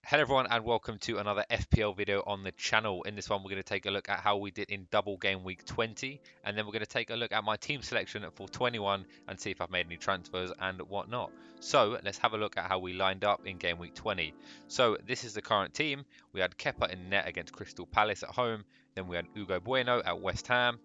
Hello everyone and welcome to another FPL video on the channel. In this one we're going to take a look at how we did in double game week 20 and then we're going to take a look at my team selection for 21 and see if I've made any transfers and whatnot. So let's have a look at how we lined up in game week 20. So this is the current team. We had Kepa in net against Crystal Palace at home. Then we had Ugo Bueno at West Ham.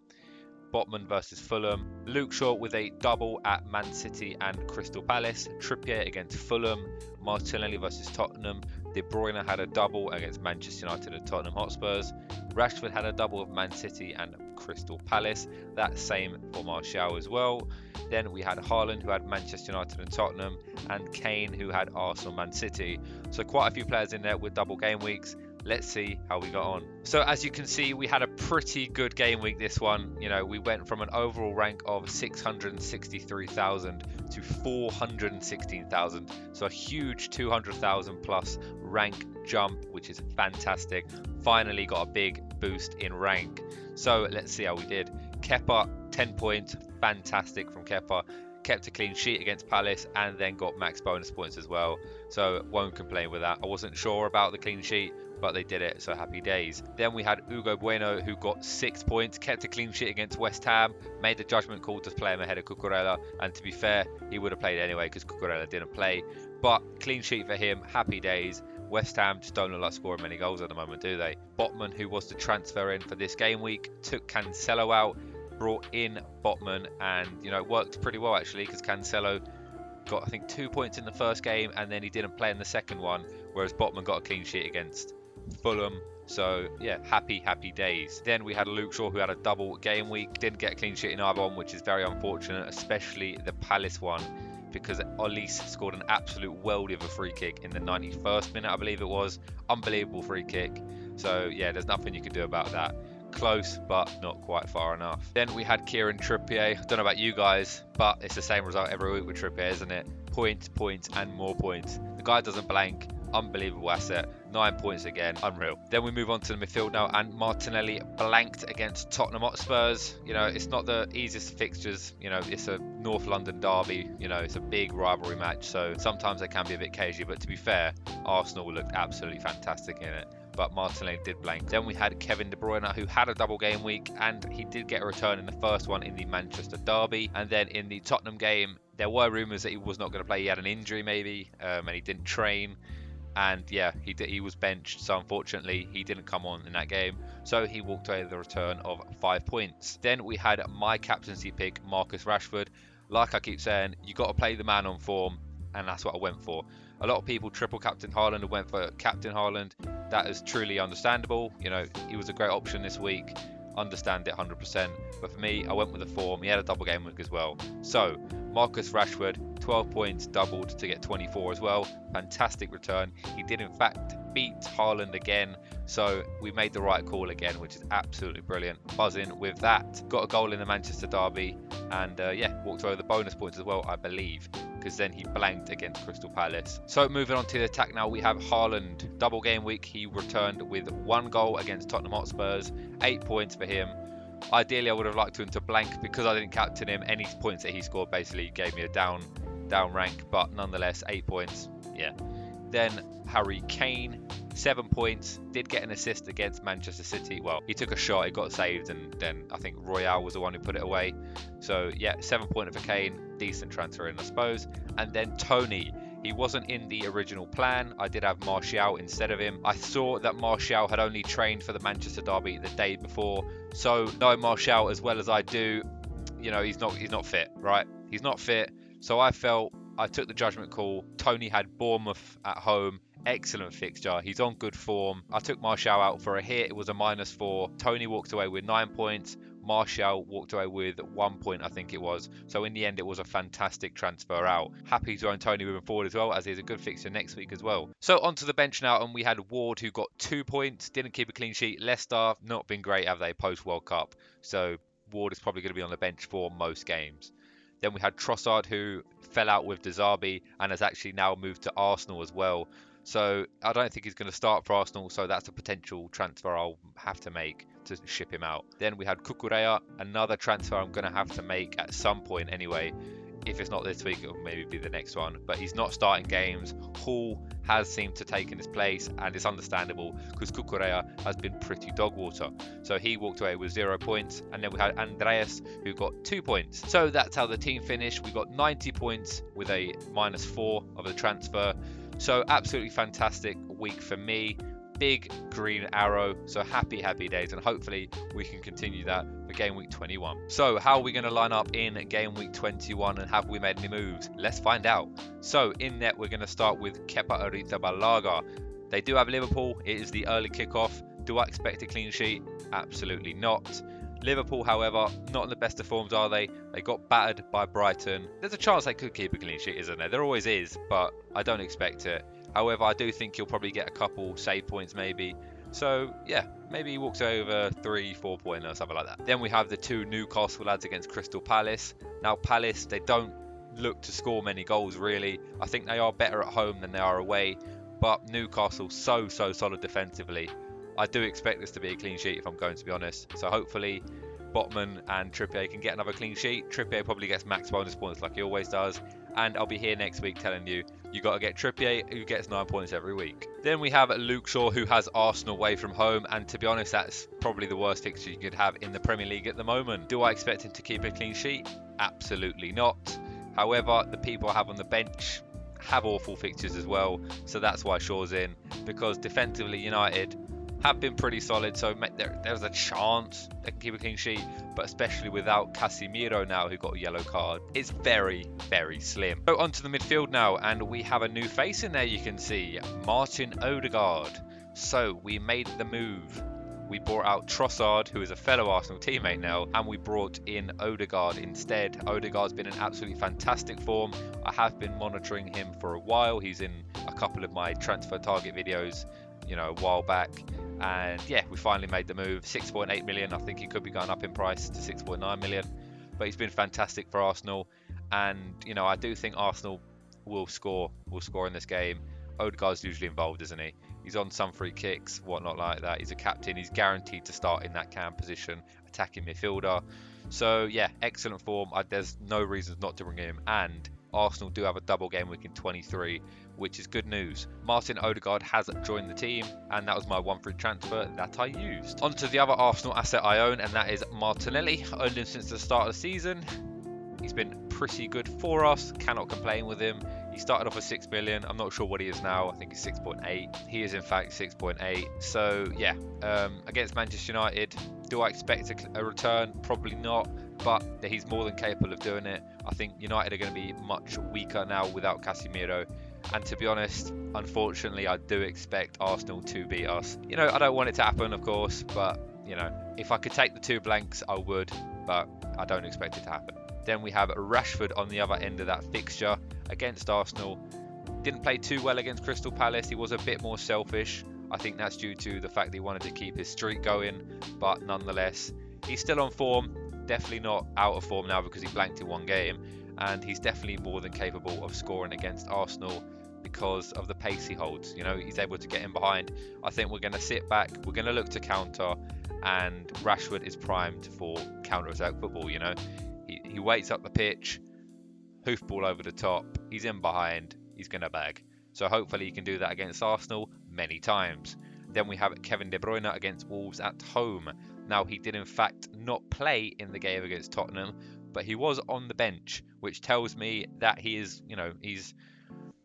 Botman versus Fulham, Luke Shaw with a double at Man City and Crystal Palace, Trippier against Fulham, Martinelli versus Tottenham, De Bruyne had a double against Manchester United and Tottenham Hotspurs, Rashford had a double of Man City and Crystal Palace, that same for Martial as well. Then we had Haaland who had Manchester United and Tottenham, and Kane who had Arsenal Man City. So quite a few players in there with double game weeks. Let's see how we got on. So as you can see, we had a pretty good game week this one. You know, we went from an overall rank of 663,000 to 416,000. So a huge 200,000 plus rank jump, which is fantastic. Finally got a big boost in rank. So let's see how we did. Kepa, 10 points, fantastic from Kepa. Kept a clean sheet against Palace and then got max bonus points as well. So won't complain with that. I wasn't sure about the clean sheet, but they did it, so happy days. Then we had Ugo Bueno who got 6 points, kept a clean sheet against West Ham, made the judgment call to play him ahead of Cucurella, and to be fair, he would have played anyway because Cucurella didn't play. But clean sheet for him, happy days. West Ham just don't look like scoring many goals at the moment, do they? Botman, who was the transfer in for this game week, took Cancelo out, brought in Botman, and it worked pretty well actually because Cancelo got I think 2 points in the first game and then he didn't play in the second one, whereas Botman got a clean sheet against Fulham. So yeah, happy days. Then we had Luke Shaw who had a double game week, didn't get a clean sheet in either one, which is very unfortunate, especially the Palace one, because Olise scored an absolute worldie of a free kick in the 91st minute, I believe it was. Unbelievable free kick. So yeah, there's nothing you can do about that. Close, but not quite far enough. Then we had Kieran Trippier. I don't know about you guys, but it's the same result every week with Trippier, isn't it? Points, and more points. The guy doesn't blank. Unbelievable asset. 9 points again. Unreal. Then we move on to the midfield now, and Martinelli blanked against Tottenham Hotspurs. It's not the easiest fixtures. It's a North London derby. It's a big rivalry match, so sometimes they can be a bit cagey, but to be fair, Arsenal looked absolutely fantastic in it. But Martinelli did blank. Then we had Kevin De Bruyne, who had a double game week, and he did get a return in the first one in the Manchester derby. And then in the Tottenham game, there were rumours that he was not going to play. He had an injury maybe, and he didn't train. And yeah, he was benched, so unfortunately he didn't come on in that game. So he walked away with a return of 5 points. Then we had my captaincy pick, Marcus Rashford. Like I keep saying, you got to play the man on form, and that's what I went for. A lot of people triple captain Haaland and went for captain Haaland. That is truly understandable. He was a great option this week. Understand it 100%. But for me, I went with the form. He had a double game week as well. So Marcus Rashford, 12 points, doubled to get 24 as well. Fantastic return. He did in fact beat Haaland again. So we made the right call again, which is absolutely brilliant. Buzzing with that. Got a goal in the Manchester derby. And yeah, walked away with the bonus points as well, I believe, because then he blanked against Crystal Palace. So moving on to the attack now, we have Haaland. Double game week, he returned with 1 goal against Tottenham Hotspurs, 8 points for him. Ideally, I would have liked him to blank because I didn't captain him. Any points that he scored basically gave me a down rank, but nonetheless, 8 points. Yeah. Then Harry Kane, 7 points, did get an assist against Manchester City. Well, he took a shot, it got saved, and then I think Royale was the one who put it away. So yeah, 7 points for Kane, decent transfer in, I suppose. And then Tony, he wasn't in the original plan. I did have Martial instead of him. I saw that Martial had only trained for the Manchester derby the day before. So knowing Martial as well as I do, he's not fit, right? He's not fit. So I took the judgment call. Tony had Bournemouth at home. Excellent fixture. He's on good form. I took Martial out for a hit. It was a -4. Tony walked away with 9 points. Martial walked away with 1 point, I think it was. So in the end, it was a fantastic transfer out. Happy to own Tony moving forward as well, as he's a good fixture next week as well. So onto the bench now, and we had Ward, who got 2 points. Didn't keep a clean sheet. Leicester, not been great, have they, post-World Cup? So Ward is probably going to be on the bench for most games. Then we had Trossard, who fell out with De Zerbi and has actually now moved to Arsenal as well. So I don't think he's going to start for Arsenal, so that's a potential transfer I'll have to make to ship him out. Then we had Cucurella, another transfer I'm going to have to make at some point anyway. If it's not this week, it'll maybe be the next one. But he's not starting games. Hall has seemed to take in his place, and it's understandable because Cucurella has been pretty dog water. So he walked away with 0 points, and then we had Andreas who got 2 points. So that's how the team finished. We got 90 points with a -4 of the transfer. So absolutely fantastic week for me. Big green arrow, so happy days, and hopefully we can continue that for game week 21. So how are we going to line up in game week 21, and have we made any moves? Let's find out. So in net we're going to start with Kepa Arrizabalaga. They do have Liverpool. It is the early kickoff. Do I expect a clean sheet? Absolutely not. Liverpool, however, not in the best of forms, are they? They got battered by Brighton. There's a chance they could keep a clean sheet, isn't there? There always is, but I don't expect it. However, I do think he'll probably get a couple save points maybe. So, yeah, maybe he walks over 3-4 points or something like that. Then we have the 2 Newcastle lads against Crystal Palace. Now, Palace, they don't look to score many goals, really. I think they are better at home than they are away. But Newcastle, so solid defensively. I do expect this to be a clean sheet, if I'm going to be honest. So, hopefully, Botman and Trippier can get another clean sheet. Trippier probably gets max bonus points like he always does. And I'll be here next week telling you, you got to get Trippier, who gets 9 points every week. Then we have Luke Shaw, who has Arsenal away from home. And to be honest, that's probably the worst fixture you could have in the Premier League at the moment. Do I expect him to keep a clean sheet? Absolutely not. However, the people I have on the bench have awful fixtures as well. So that's why Shaw's in. Because defensively, United have been pretty solid, so there's a chance they can keep a clean sheet, but especially without Casemiro now, who got a yellow card, it's very slim. So onto the midfield now, and we have a new face in there. You can see Martin Odegaard. So we made the move. We brought out Trossard, who is a fellow Arsenal teammate now, and we brought in Odegaard instead. Odegaard's been in absolutely fantastic form. I have been monitoring him for a while. He's in a couple of my transfer target videos, a while back. And yeah, we finally made the move. 6.8 million. I think he could be going up in price to 6.9 million. But he's been fantastic for Arsenal. And, I do think Arsenal will score in this game. Odegaard's usually involved, isn't he? He's on some free kicks, whatnot like that. He's a captain. He's guaranteed to start in that cam position, attacking midfielder. So yeah, excellent form. There's no reasons not to bring him. And Arsenal do have a double game week in 23, which is good news. Martin Odegaard has joined the team, and that was my 1 free transfer that I used. On to the other Arsenal asset I own, and that is Martinelli. Owned him since the start of the season. He's been pretty good for us. Cannot complain with him. He started off with 6 million. I'm not sure what he is now. I think he's 6.8. He is in fact 6.8. So yeah, against Manchester United, do I expect a return? Probably not, but he's more than capable of doing it. I think United are going to be much weaker now without Casemiro. And to be honest, unfortunately, I do expect Arsenal to beat us. I don't want it to happen, of course, but, if I could take the 2 blanks, I would, but I don't expect it to happen. Then we have Rashford on the other end of that fixture against Arsenal. Didn't play too well against Crystal Palace. He was a bit more selfish. I think that's due to the fact that he wanted to keep his streak going, but nonetheless, he's still on form. Definitely not out of form now because he blanked in 1 game, and he's definitely more than capable of scoring against Arsenal because of the pace he holds. He's able to get in behind. I think we're going to sit back, we're going to look to counter, and Rashford is primed for counter-attack football. He waits up the pitch, hoof ball over the top, he's in behind, he's going to bag. So hopefully he can do that against Arsenal many times. Then we have Kevin De Bruyne against Wolves at home. Now, he did in fact not play in the game against Tottenham, but he was on the bench, which tells me that he is, he's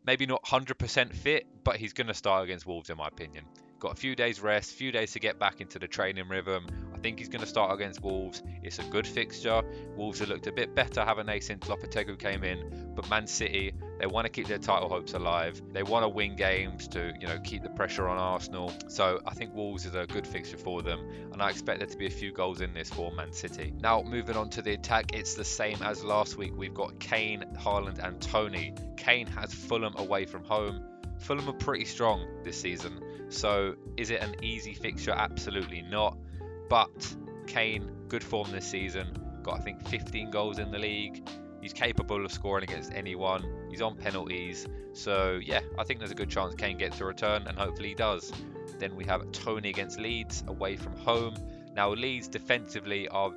maybe not 100% fit, but he's going to start against Wolves in my opinion. Got a few days rest, few days to get back into the training rhythm. I think he's going to start against Wolves. It's a good fixture. Wolves have looked a bit better, haven't they, since Lopetegui came in. But Man City, they want to keep their title hopes alive. They want to win games to, keep the pressure on Arsenal. So I think Wolves is a good fixture for them. And I expect there to be a few goals in this for Man City. Now, moving on to the attack, it's the same as last week. We've got Kane, Haaland and Tony. Kane has Fulham away from home. Fulham are pretty strong this season. So is it an easy fixture? Absolutely not. But Kane, good form this season. Got, I think, 15 goals in the league. He's capable of scoring against anyone. He's on penalties. So, yeah, I think there's a good chance Kane gets a return, and hopefully he does. Then we have Tony against Leeds, away from home. Now, Leeds defensively are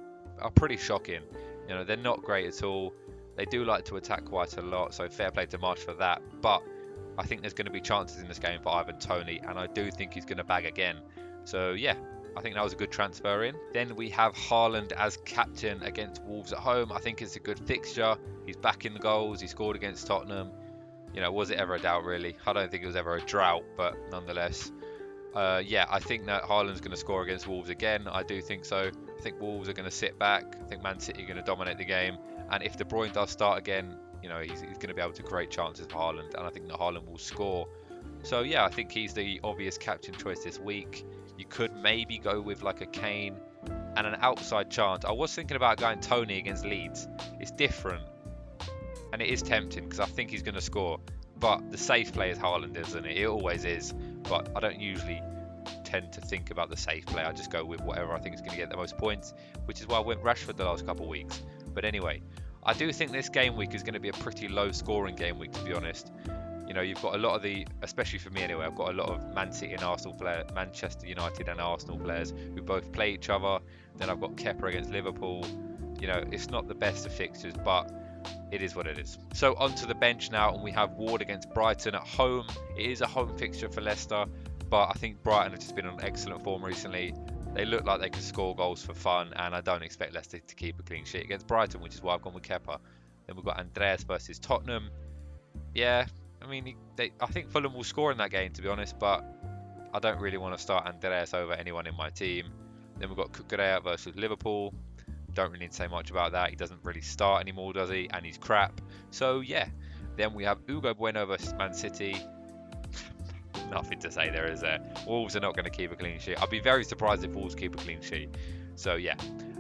pretty shocking. They're not great at all. They do like to attack quite a lot, so fair play to Marsh for that. But I think there's going to be chances in this game for Ivan Toney, and I do think he's going to bag again. So yeah, I think that was a good transfer in. Then we have Haaland as captain against Wolves at home. I think it's a good fixture. He's back in the goals. He scored against Tottenham. You know, was it ever a doubt, really? I don't think it was ever a drought, but nonetheless. Yeah, I think that Haaland's going to score against Wolves again. I do think so. I think Wolves are going to sit back. I think Man City are going to dominate the game. And if De Bruyne does start again, you know, he's going to be able to create chances for Haaland. And I think that Haaland will score. So, yeah, I think he's the obvious captain choice this week. You could maybe go with like a Kane and an outside chance. I was thinking about going Toney against Leeds. It's different. And it is tempting because I think he's going to score. But the safe play is Haaland, isn't it? It always is. But I don't usually tend to think about the safe play. I just go with whatever I think is going to get the most points, which is why I went Rashford the last couple of weeks. But anyway, I do think this game week is going to be a pretty low scoring game week, to be honest. You know, you've got a lot of the, especially for me anyway, I've got a lot of Man City and Arsenal players, Manchester United and Arsenal players who both play each other. Then I've got Kepa against Liverpool. You know, it's not the best of fixtures, but it is what it is. So onto the bench now, and we have Ward against Brighton at home. It is a home fixture for Leicester, but I think Brighton have just been on excellent form recently. They look like they can score goals for fun, and I don't expect Leicester to keep a clean sheet against Brighton, which is why I've gone with Kepa. Then we've got Andreas versus Tottenham. Yeah, I mean, I think Fulham will score in that game, to be honest, but I don't really want to start Andreas over anyone in my team. Then we've got Cucurella versus Liverpool. Don't really need to say much about that. He doesn't really start anymore, does he? And he's crap. So, yeah. Then we have Fpl Gw21 versus Man City. Nothing to say there, is there? Wolves are not going to keep a clean sheet. I'd be very surprised if Wolves keep a clean sheet. So, yeah.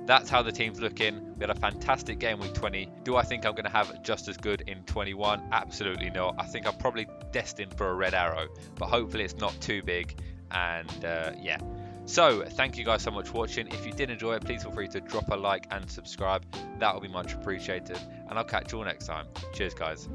That's how the team's looking. We had a fantastic game week 20. Do I think I'm going to have just as good in 21? Absolutely not. I think I'm probably destined for a red arrow. But hopefully it's not too big. And, yeah. So, thank you guys so much for watching. If you did enjoy it, please feel free to drop a like and subscribe. That will be much appreciated. And I'll catch you all next time. Cheers, guys.